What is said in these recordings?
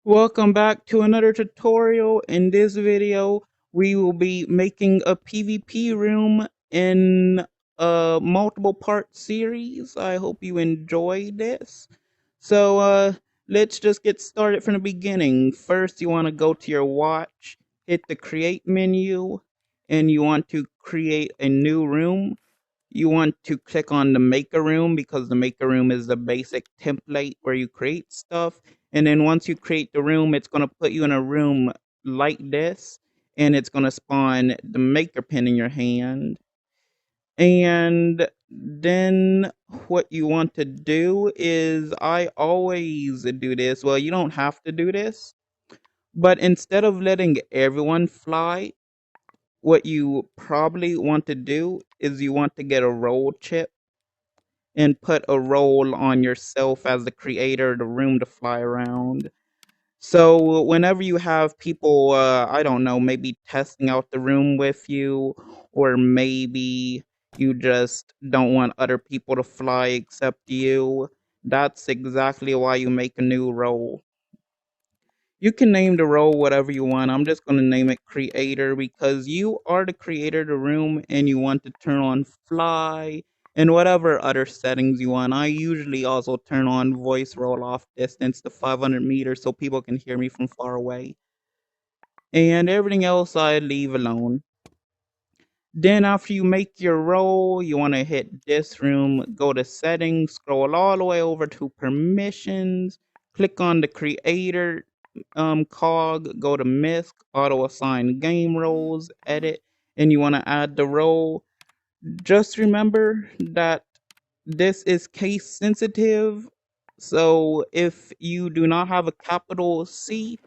Welcome back to another tutorial. In this video, we will be making a PvP room in a multiple part series. I hope you enjoy this. So let's just get started from the beginning. First, you want to go to your watch, hit the create menu, and you want to create a new room. You want to click on the maker room because the maker room is the basic template where you create stuff. And then once you create the room, it's going to put you in a room like this, and it's going to spawn the maker pen in your hand. And then what you want to do is, I always do this. Well, you don't have to do this, but instead of letting everyone fly, what you probably want to do is you want to get a roll chip and put a role on yourself as the creator of the room to fly around. So whenever you have people, I don't know, maybe testing out the room with you, or maybe you just don't want other people to fly except you, that's exactly why you make a new role. You can name the role whatever you want. I'm just going to name it creator because you are the creator of the room and you want to turn on fly and whatever other settings you want. I usually also turn on voice roll off distance to 500 meters so people can hear me from far away. And everything else I leave alone. Then after you make your role, you want to hit this room, go to settings, scroll all the way over to permissions, click on the creator cog, go to misc, auto assign game roles, edit, and you want to add the role. Just remember that this is case sensitive. So if you do not have a capital C,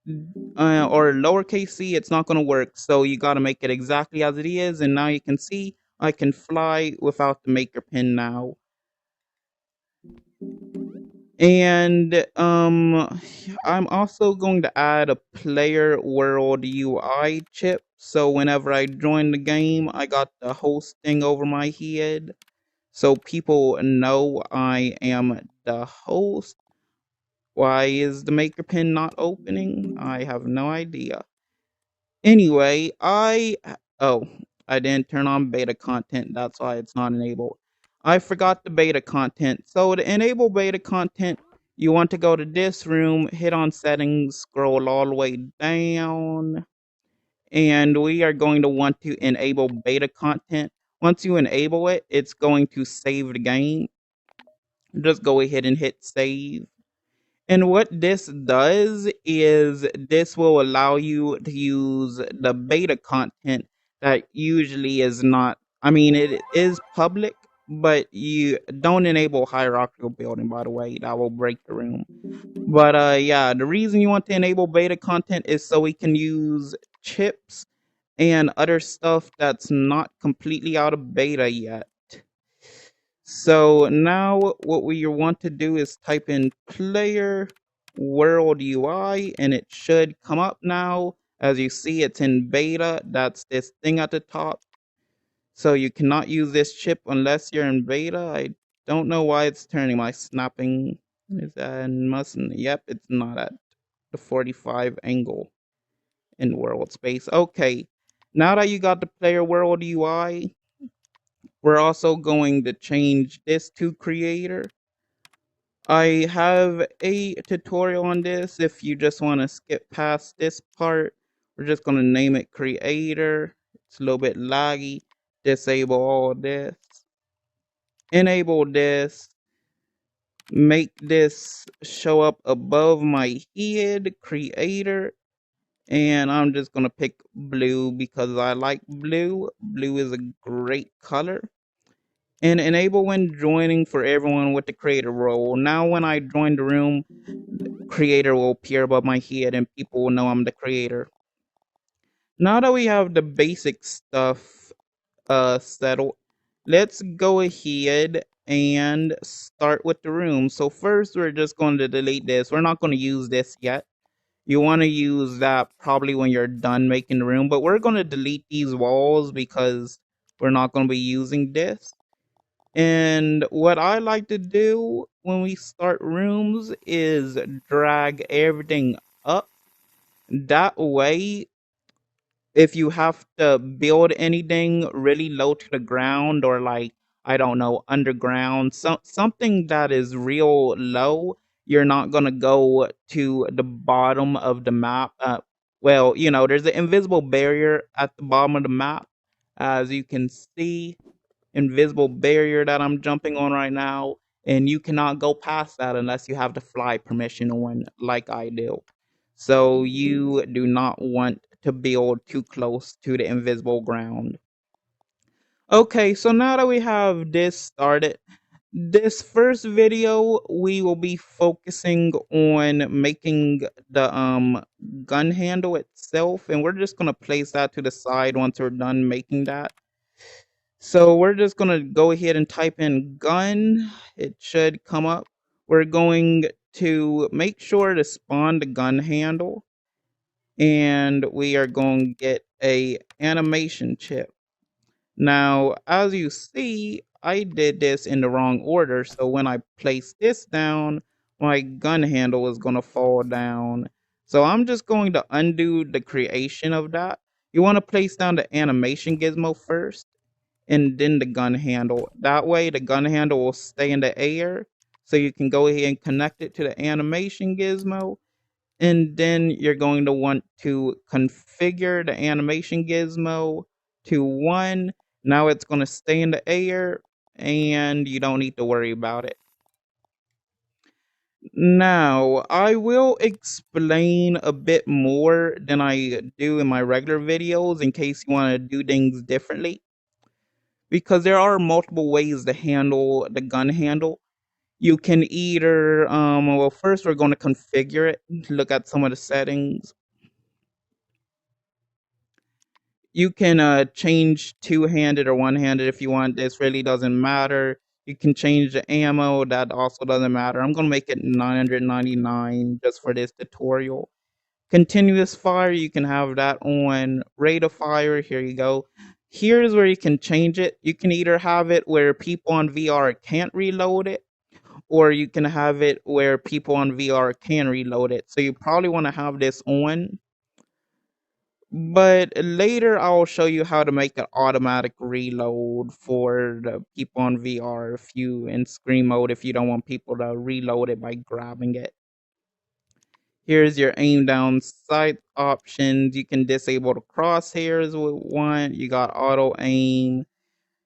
or lowercase c, it's not going to work. So you got to make it exactly as it is. And now you can see I can fly without the maker pin now. And I'm also going to add a player world UI chip. So whenever I join the game, I got the host thing over my head. So people know I am the host. Why is the maker pin not opening? I have no idea. Anyway, oh, I didn't turn on beta content. That's why it's not enabled. I forgot the beta content. So to enable beta content, you want to go to this room, hit on settings, scroll all the way down, and we are going to want to enable beta content. Once you enable it, it's going to save the game. Just go ahead and hit save. And what this does is this will allow you to use the beta content that usually is not, I mean, it is public, but you don't enable hierarchical building, by the way. That will break the room. But yeah, the reason you want to enable beta content is so we can use chips and other stuff that's not completely out of beta yet. So now what we want to do is type in player world UI and it should come up now. As you see, it's in beta. That's this thing at the top. So you cannot use this chip unless you're in beta. I don't know why it's turning my snapping. Is that mustn't? Yep, it's not at the 45 angle in world space. Okay, now that you got the player world UI, we're also going to change this to creator. I have a tutorial on this. If you just want to skip past this part, we're just going to name it creator. It's a little bit laggy. Disable all this. Enable this. Make this show up above my head, creator. And I'm just going to pick blue because I like blue. Blue is a great color. And enable when joining for everyone with the creator role. Now when I join the room, creator will appear above my head and people will know I'm the creator. Now that we have the basic stuff settled, let's go ahead and start with the room. So first we're just going to delete this. We're not going to use this yet. You want to use that probably when you're done making the room, but we're going to delete these walls because we're not going to be using this. And what I like to do when we start rooms is drag everything up. That way, if you have to build anything really low to the ground or like I don't know underground, something that is real low, you're not gonna go to the bottom of the map. Well, there's an invisible barrier at the bottom of the map, as you can see, invisible barrier that I'm jumping on right now, and you cannot go past that unless you have the fly permission on, like I do. So you do not want to build too close to the invisible ground. Okay, so now that we have this started, this first video we will be focusing on making the gun handle itself, and we're just gonna place that to the side once we're done making that. So we're just gonna go ahead and type in gun. It should come up. We're going to make sure to spawn the gun handle, and we are going to get a animation chip. Now, as you see, I did this in the wrong order. So when I place this down, my gun handle is going to fall down. So I'm just going to undo the creation of that. You want to place down the animation gizmo first and then the gun handle. That way the gun handle will stay in the air. So you can go ahead and connect it to the animation gizmo. And then you're going to want to configure the animation gizmo to 1. Now it's going to stay in the air and you don't need to worry about it. Now, I will explain a bit more than I do in my regular videos in case you want to do things differently, because there are multiple ways to handle the gun handle. You can either, well, first we're going to configure it, look at some of the settings. You can change two-handed or one-handed if you want. This really doesn't matter. You can change the ammo. That also doesn't matter. I'm going to make it 999 just for this tutorial. Continuous fire, you can have that on. Rate of fire, here you go. Here's where you can change it. You can either have it where people on VR can't reload it, or you can have it where people on VR can reload it. So you probably want to have this on. But later I'll show you how to make an automatic reload for the people on VR if you in screen mode if you don't want people to reload it by grabbing it. Here's your aim down sight options. You can disable the crosshairs with one. You got auto aim.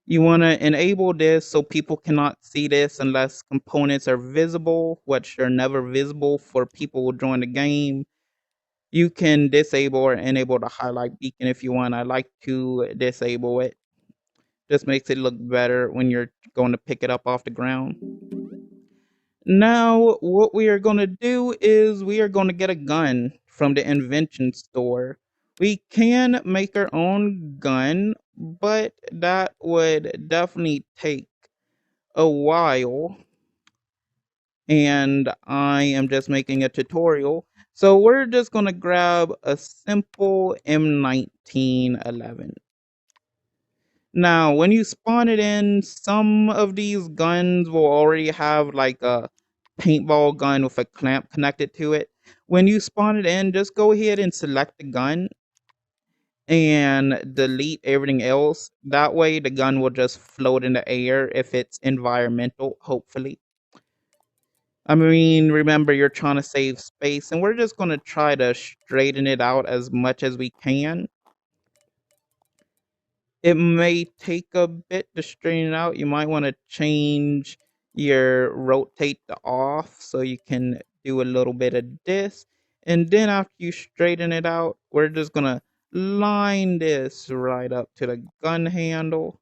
You want to enable this so people cannot see this unless components are visible, which are never visible for people who join the game. You can disable or enable the highlight beacon if you want. I like to disable it. Just makes it look better when you're going to pick it up off the ground. Now, what we are going to do is we are going to get a gun from the invention store. We can make our own gun, but that would definitely take a while. And I am just making a tutorial. So we're just going to grab a simple M1911. Now, when you spawn it in, some of these guns will already have like a paintball gun with a clamp connected to it. When you spawn it in, just go ahead and select the gun and delete everything else. That way the gun will just float in the air if it's environmental, hopefully. I mean, remember, you're trying to save space, and we're just going to try to straighten it out as much as we can. It may take a bit to straighten it out. You might want to change your rotate to off so you can do a little bit of this. And then after you straighten it out, we're just going to line this right up to the gun handle.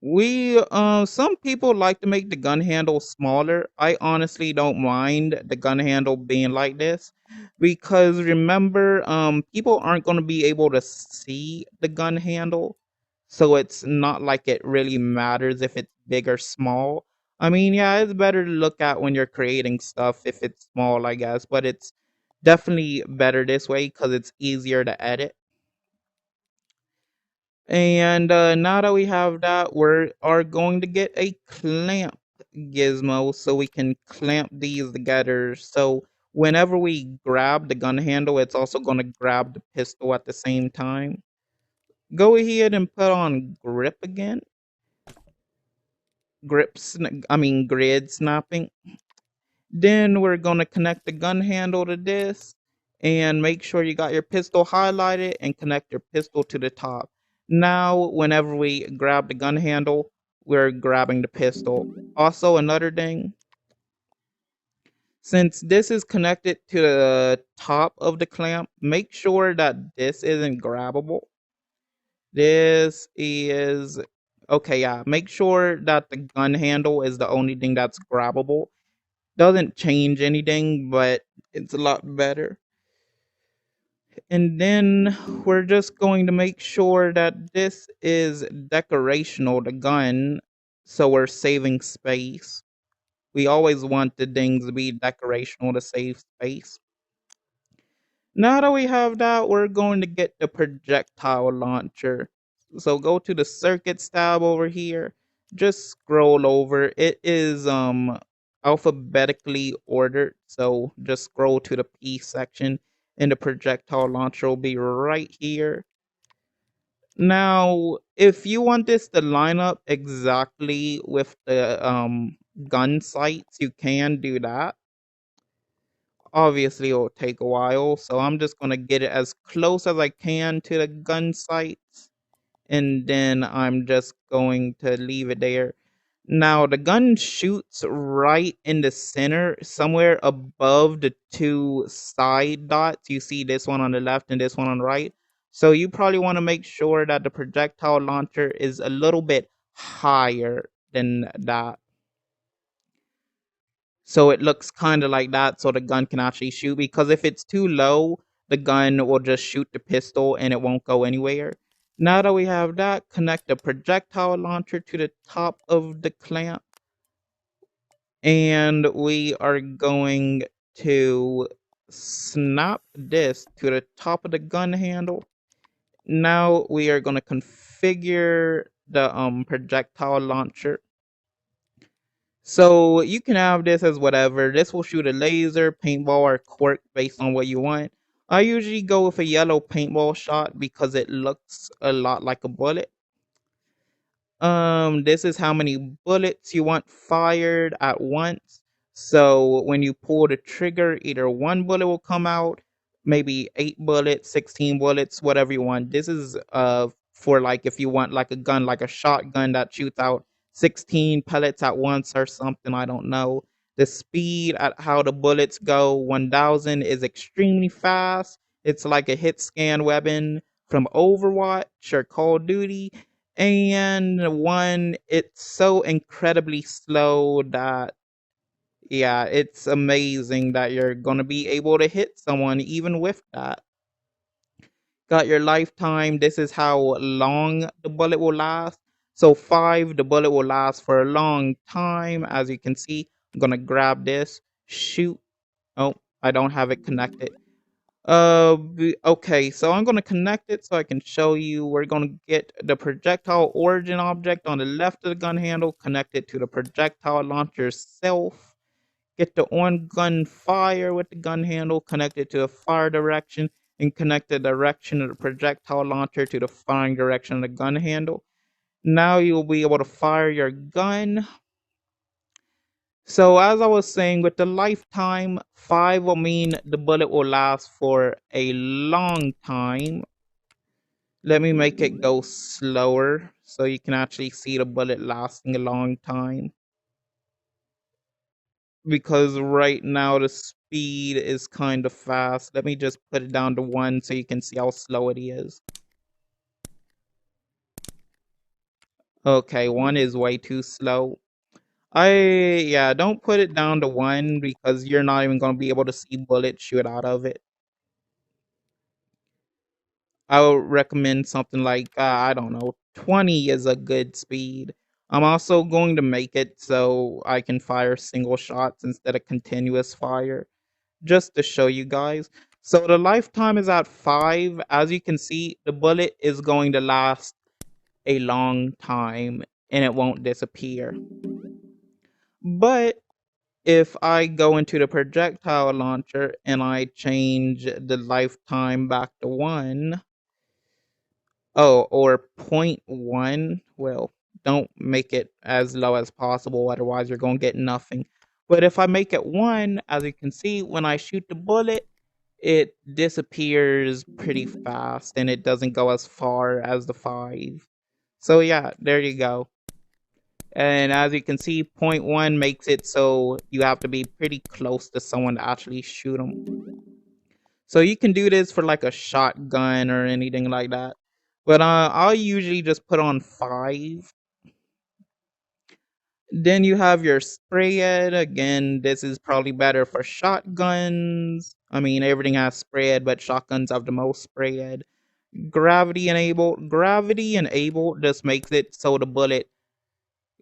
Some people like to make the gun handle smaller. I honestly don't mind the gun handle being like this because remember, people aren't going to be able to see the gun handle, so it's not like it really matters if it's big or small. I mean, yeah, it's better to look at when you're creating stuff if it's small, I guess, but it's definitely better this way because it's easier to edit. And now that we have that, we are going to get a clamp gizmo so we can clamp these together. So whenever we grab the gun handle, it's also going to grab the pistol at the same time. Go ahead and put on grip again. Grid snapping. Then we're going to connect the gun handle to this and make sure you got your pistol highlighted and connect your pistol to the top. Now, whenever we grab the gun handle, we're grabbing the pistol. Also, another thing, since this is connected to the top of the clamp, make sure that this isn't grabbable. This is okay, yeah. Make sure that the gun handle is the only thing that's grabbable. Doesn't change anything, but it's a lot better. And then we're just going to make sure that this is decorational, the gun, so we're saving space. We always want the things to be decorational to save space. Now that we have that, we're going to get the projectile launcher. So go to the circuits tab over here. Just scroll over. It is alphabetically ordered. So just scroll to the P section and the projectile launcher will be right here. Now, if you want this to line up exactly with the gun sights, you can do that. Obviously, it'll take a while, so I'm just going to get it as close as I can to the gun sights, and then I'm just going to leave it there. Now, the gun shoots right in the center, somewhere above the two side dots. You see this one on the left and this one on the right. So you probably want to make sure that the projectile launcher is a little bit higher than that. So it looks kind of like that so the gun can actually shoot, because if it's too low, the gun will just shoot the pistol and it won't go anywhere. Now that we have that, connect the projectile launcher to the top of the clamp, and we are going to snap this to the top of the gun handle. Now we are going to configure the projectile launcher. So you can have this as whatever. This will shoot a laser, paintball, or quirk based on what you want. I usually go with a yellow paintball shot because it looks a lot like a bullet. This is how many bullets you want fired at once. So when you pull the trigger, either one bullet will come out, maybe 8 bullets, 16 bullets, whatever you want. This is for like if you want like a gun, like a shotgun that shoots out 16 pellets at once or something, I don't know. The speed at how the bullets go, 1000, is extremely fast. It's like a hit scan weapon from Overwatch or Call of Duty. And one, it's so incredibly slow that, yeah, it's amazing that you're gonna be able to hit someone even with that. Got your lifetime. This is how long the bullet will last. So 5, the bullet will last for a long time. As you can see, I'm gonna grab this, shoot. Oh, I don't have it connected. Okay, so I'm going to connect it so I can show you. We're going to get the projectile origin object on the left of the gun handle, connect it to the projectile launcher itself. Get the on gun fire with the gun handle, connect it to the fire direction, and connect the direction of the projectile launcher to the firing direction of the gun handle. Now you'll be able to fire your gun. So as I was saying, with the lifetime, 5 will mean the bullet will last for a long time. Let me make it go slower so you can actually see the bullet lasting a long time. Because right now the speed is kind of fast. Let me just put it down to 1 so you can see how slow it is. Okay, 1 is way too slow. Yeah, don't put it down to 1 because you're not even going to be able to see bullets shoot out of it. I would recommend something like, I don't know, 20 is a good speed. I'm also going to make it so I can fire single shots instead of continuous fire, just to show you guys. So the lifetime is at 5. As you can see, the bullet is going to last a long time and it won't disappear. But if I go into the projectile launcher and I change the lifetime back to 1, oh, or point 0.1, well, don't make it as low as possible, otherwise you're going to get nothing. But if I make it 1, as you can see, when I shoot the bullet, it disappears pretty fast and it doesn't go as far as the 5. So yeah, there you go. And as you can see, point 0.1 makes it so you have to be pretty close to someone to actually shoot them. So you can do this for like a shotgun or anything like that. But I'll usually just put on 5. Then you have your spray head. Again, this is probably better for shotguns. I mean, everything has spray head, but shotguns have the most spray head. Gravity enabled. Gravity enabled just makes it so the bullet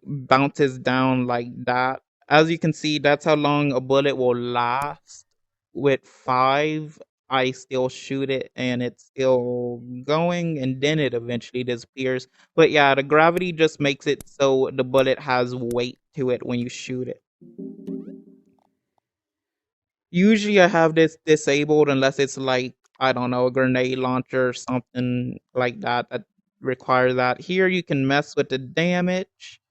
bounces down like that. As you can see, that's how long a bullet will last. With 5, I still shoot it and it's still going, and then it eventually disappears. But yeah, the gravity just makes it so the bullet has weight to it when you shoot it. Usually I have this disabled unless it's like, I don't know, a grenade launcher or something like that that requires that. Here you can mess with the damage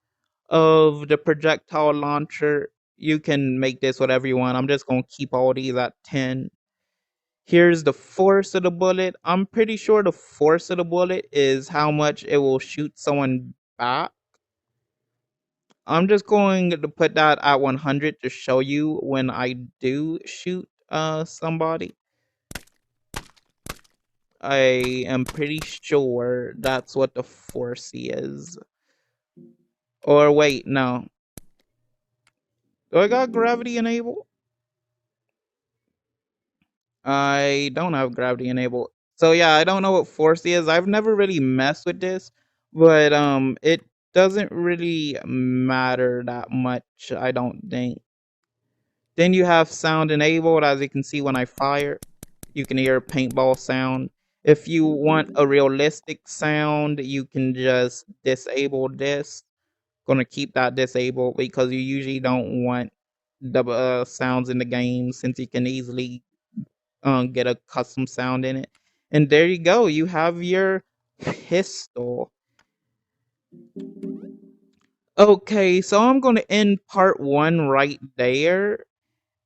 of the projectile launcher. You can make this whatever you want. I'm just going to keep all these at 10. Here's the force of the bullet. I'm pretty sure the force of the bullet is how much it will shoot someone back. I'm just going to put that at 100 to show you when I do shoot somebody. I am pretty sure that's what the force is. Or wait, no. Do I got gravity enabled? I don't have gravity enabled. So yeah, I don't know what force is. I've never really messed with this, but it doesn't really matter that much, I don't think. Then you have sound enabled. As you can see, when I fire, you can hear a paintball sound. If you want a realistic sound, you can just disable this. Gonna keep that disabled because you usually don't want the sounds in the game, since you can easily get a custom sound in it. And there you go. You have your pistol. Okay, so I'm going to end part 1 right there.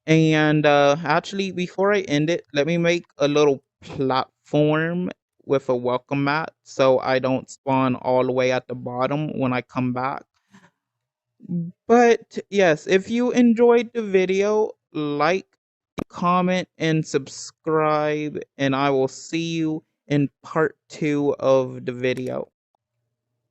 And actually, before I end it, let me make a little platform with a welcome mat so I don't spawn all the way at the bottom when I come back. But yes, if you enjoyed the video, like, comment, and subscribe, and I will see you in part 2 of the video.